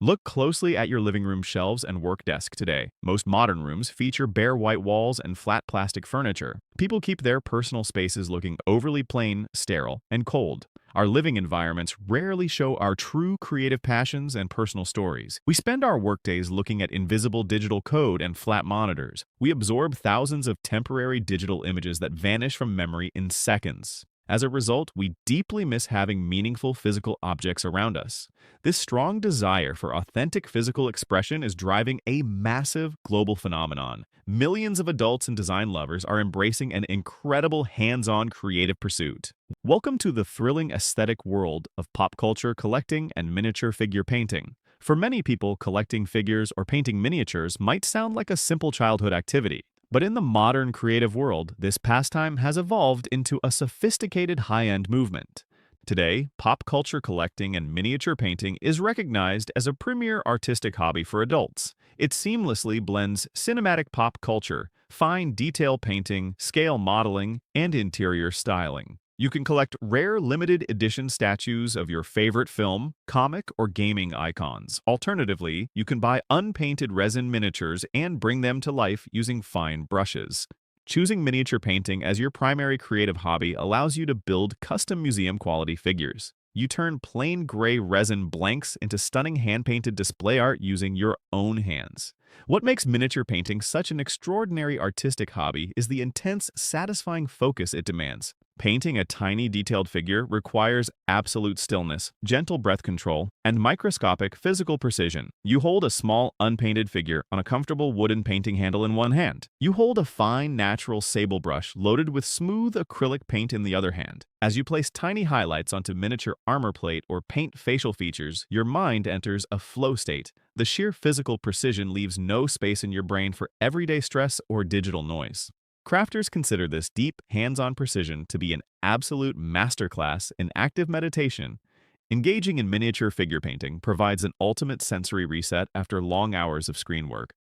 Look closely at your living room shelves and work desk today. Most modern rooms feature bare white walls and flat plastic furniture. People keep their personal spaces looking overly plain, sterile, and cold. Our living environments rarely show our true creative passions and personal stories. We spend our workdays looking at invisible digital code and flat monitors. We absorb thousands of temporary digital images that vanish from memory in seconds. As a result, we deeply miss having meaningful physical objects around us. This strong desire for authentic physical expression is driving a massive global phenomenon. Millions of adults and design lovers are embracing an incredible hands-on creative pursuit. Welcome to the thrilling aesthetic world of pop culture collecting and miniature figure painting. For many people, collecting figures or painting miniatures might sound like a simple childhood activity. But in the modern creative world, this pastime has evolved into a sophisticated high-end movement. Today, pop culture collecting and miniature painting is recognized as a premier artistic hobby for adults. It seamlessly blends cinematic pop culture, fine detail painting, scale modeling, and interior styling. You can collect rare limited edition statues of your favorite film, comic, or gaming icons. Alternatively, you can buy unpainted resin miniatures and bring them to life using fine brushes. Choosing miniature painting as your primary creative hobby allows you to build custom museum-quality figures. You turn plain gray resin blanks into stunning hand-painted display art using your own hands. What makes miniature painting such an extraordinary artistic hobby is the intense, satisfying focus it demands. Painting a tiny detailed figure requires absolute stillness, gentle breath control, and microscopic physical precision. You hold a small, unpainted figure on a comfortable wooden painting handle in one hand. You hold a fine, natural sable brush loaded with smooth acrylic paint in the other hand. As you place tiny highlights onto miniature armor plate or paint facial features, your mind enters a flow state. The sheer physical precision leaves no space in your brain for everyday stress or digital noise. Crafters consider this deep, hands-on precision to be an absolute masterclass in active meditation. Engaging in miniature figure painting provides an ultimate sensory reset after long hours of screen work.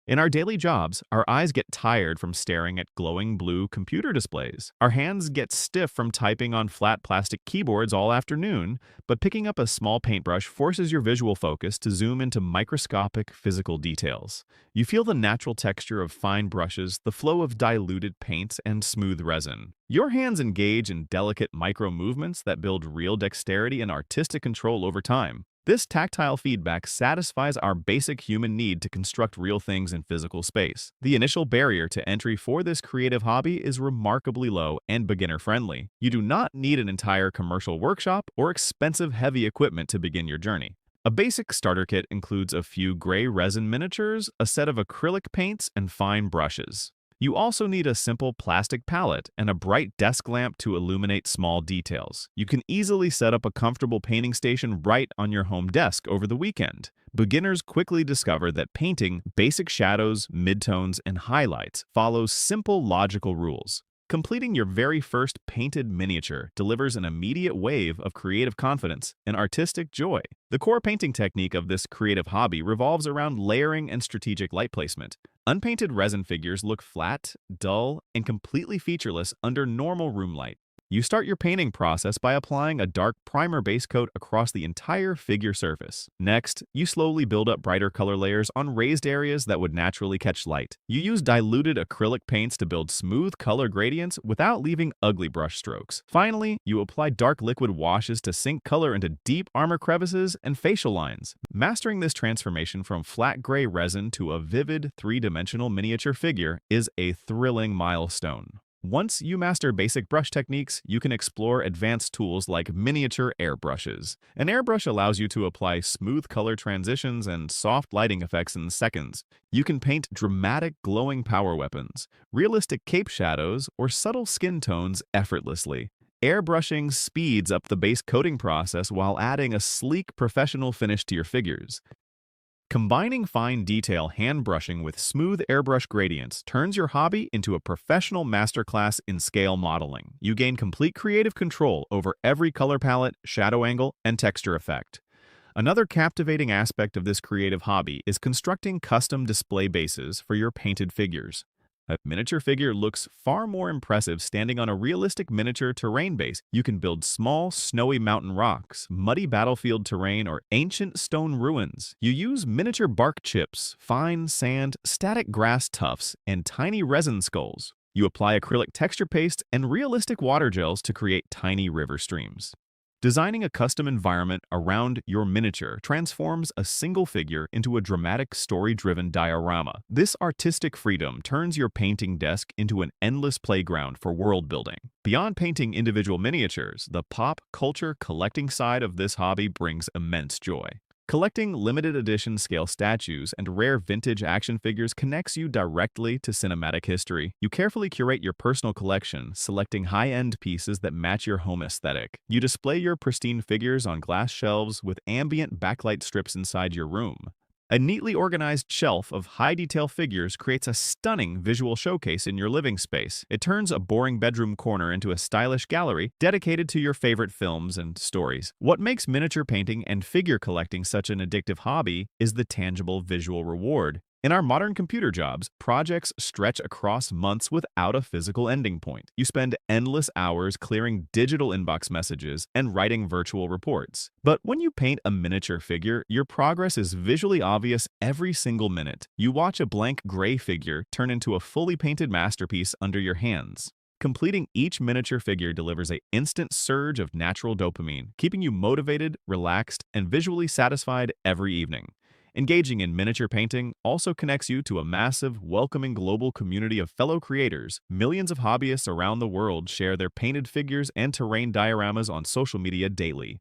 In our daily jobs, our eyes get tired from staring at glowing blue computer displays. Our hands get stiff from typing on flat plastic keyboards all afternoon, but picking up a small paintbrush forces your visual focus to zoom into microscopic physical details. You feel the natural texture of fine brushes, the flow of diluted paints, and smooth resin. Your hands engage in delicate micro-movements that build real dexterity and artistic control over time. This tactile feedback satisfies our basic human need to construct real things in physical space. The initial barrier to entry for this creative hobby is remarkably low and beginner-friendly. You do not need an entire commercial workshop or expensive heavy equipment to begin your journey. A basic starter kit includes a few gray resin miniatures, a set of acrylic paints, and fine brushes. You also need a simple plastic palette and a bright desk lamp to illuminate small details. You can easily set up a comfortable painting station right on your home desk over the weekend. Beginners quickly discover that painting basic shadows, midtones, and highlights follows simple logical rules. Completing your very first painted miniature delivers an immediate wave of creative confidence and artistic joy. The core painting technique of this creative hobby revolves around layering and strategic light placement. Unpainted resin figures look flat, dull, and completely featureless under normal room light. You start your painting process by applying a dark primer base coat across the entire figure surface. Next, you slowly build up brighter color layers on raised areas that would naturally catch light. You use diluted acrylic paints to build smooth color gradients without leaving ugly brush strokes. Finally, you apply dark liquid washes to sink color into deep armor crevices and facial lines. Mastering this transformation from flat gray resin to a vivid, three-dimensional miniature figure is a thrilling milestone. Once you master basic brush techniques, you can explore advanced tools like miniature airbrushes. An airbrush allows you to apply smooth color transitions and soft lighting effects in seconds. You can paint dramatic, glowing power weapons, realistic cape shadows, or subtle skin tones effortlessly. Airbrushing speeds up the base coating process while adding a sleek, professional finish to your figures. Combining fine detail hand brushing with smooth airbrush gradients turns your hobby into a professional masterclass in scale modeling. You gain complete creative control over every color palette, shadow angle, and texture effect. Another captivating aspect of this creative hobby is constructing custom display bases for your painted figures. A miniature figure looks far more impressive standing on a realistic miniature terrain base. You can build small, snowy mountain rocks, muddy battlefield terrain, or ancient stone ruins. You use miniature bark chips, fine sand, static grass tufts, and tiny resin skulls. You apply acrylic texture paste and realistic water gels to create tiny river streams. Designing a custom environment around your miniature transforms a single figure into a dramatic, story-driven diorama. This artistic freedom turns your painting desk into an endless playground for world building. Beyond painting individual miniatures, the pop culture collecting side of this hobby brings immense joy. Collecting limited edition scale statues and rare vintage action figures connects you directly to cinematic history. You carefully curate your personal collection, selecting high-end pieces that match your home aesthetic. You display your pristine figures on glass shelves with ambient backlight strips inside your room. A neatly organized shelf of high-detail figures creates a stunning visual showcase in your living space. It turns a boring bedroom corner into a stylish gallery dedicated to your favorite films and stories. What makes miniature painting and figure collecting such an addictive hobby is the tangible visual reward. In our modern computer jobs, projects stretch across months without a physical ending point. You spend endless hours clearing digital inbox messages and writing virtual reports. But when you paint a miniature figure, your progress is visually obvious every single minute. You watch a blank gray figure turn into a fully painted masterpiece under your hands. Completing each miniature figure delivers an instant surge of natural dopamine, keeping you motivated, relaxed, and visually satisfied every evening. Engaging in miniature painting also connects you to a massive, welcoming global community of fellow creators. Millions of hobbyists around the world share their painted figures and terrain dioramas on social media daily.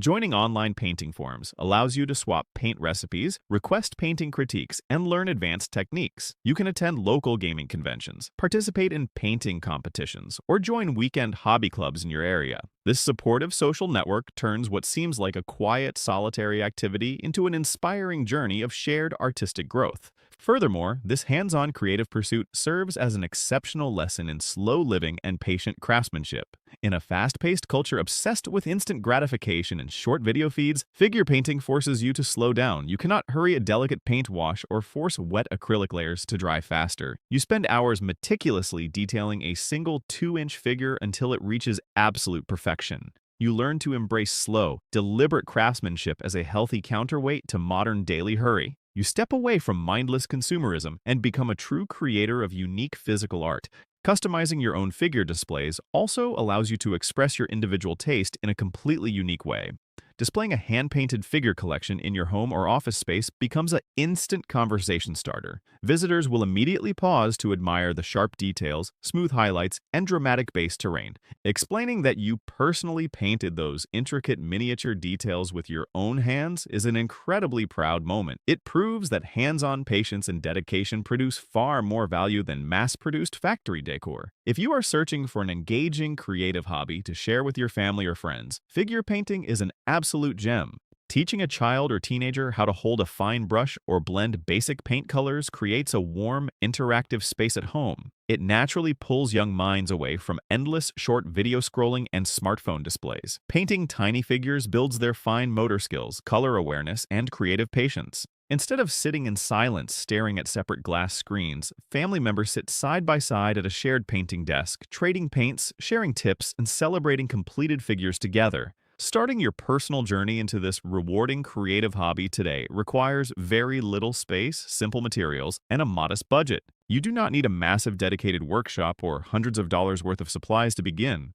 Joining online painting forums allows you to swap paint recipes, request painting critiques, and learn advanced techniques. You can attend local gaming conventions, participate in painting competitions, or join weekend hobby clubs in your area. This supportive social network turns what seems like a quiet, solitary activity into an inspiring journey of shared artistic growth. Furthermore, this hands-on creative pursuit serves as an exceptional lesson in slow living and patient craftsmanship. In a fast-paced culture obsessed with instant gratification and short video feeds, figure painting forces you to slow down. You cannot hurry a delicate paint wash or force wet acrylic layers to dry faster. You spend hours meticulously detailing a single 2-inch figure until it reaches absolute perfection. You learn to embrace slow, deliberate craftsmanship as a healthy counterweight to modern daily hurry. You step away from mindless consumerism and become a true creator of unique physical art. Customizing your own figure displays also allows you to express your individual taste in a completely unique way. Displaying a hand-painted figure collection in your home or office space becomes an instant conversation starter. Visitors will immediately pause to admire the sharp details, smooth highlights, and dramatic base terrain. Explaining that you personally painted those intricate miniature details with your own hands is an incredibly proud moment. It proves that hands-on patience and dedication produce far more value than mass-produced factory decor. If you are searching for an engaging, creative hobby to share with your family or friends, figure painting is an absolute gem. Teaching a child or teenager how to hold a fine brush or blend basic paint colors creates a warm, interactive space at home. It naturally pulls young minds away from endless short video scrolling and smartphone displays. Painting tiny figures builds their fine motor skills, color awareness, and creative patience. Instead of sitting in silence staring at separate glass screens, family members sit side by side at a shared painting desk, trading paints, sharing tips, and celebrating completed figures together. Starting your personal journey into this rewarding creative hobby today requires very little space, simple materials, and a modest budget. You do not need a massive dedicated workshop or hundreds of dollars worth of supplies to begin.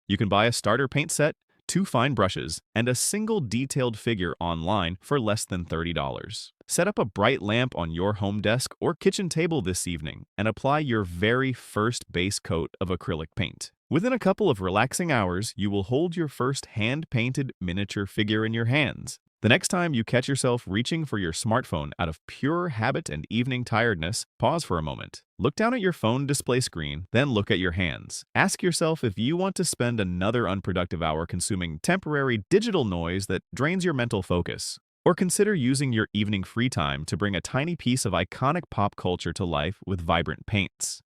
You can buy a starter paint set, 2 fine brushes, and a single detailed figure online for less than $30. Set up a bright lamp on your home desk or kitchen table this evening and apply your very first base coat of acrylic paint. Within a couple of relaxing hours, you will hold your first hand-painted miniature figure in your hands. The next time you catch yourself reaching for your smartphone out of pure habit and evening tiredness, pause for a moment. Look down at your phone display screen, then look at your hands. Ask yourself if you want to spend another unproductive hour consuming temporary digital noise that drains your mental focus. Or consider using your evening free time to bring a tiny piece of iconic pop culture to life with vibrant paints.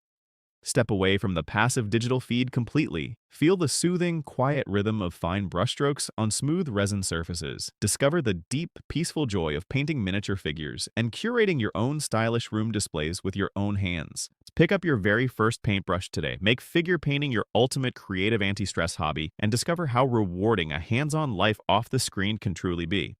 Step away from the passive digital feed completely. Feel the soothing, quiet rhythm of fine brushstrokes on smooth resin surfaces. Discover the deep, peaceful joy of painting miniature figures and curating your own stylish room displays with your own hands. Pick up your very first paintbrush today. Make figure painting your ultimate creative anti-stress hobby and discover how rewarding a hands-on life off the screen can truly be.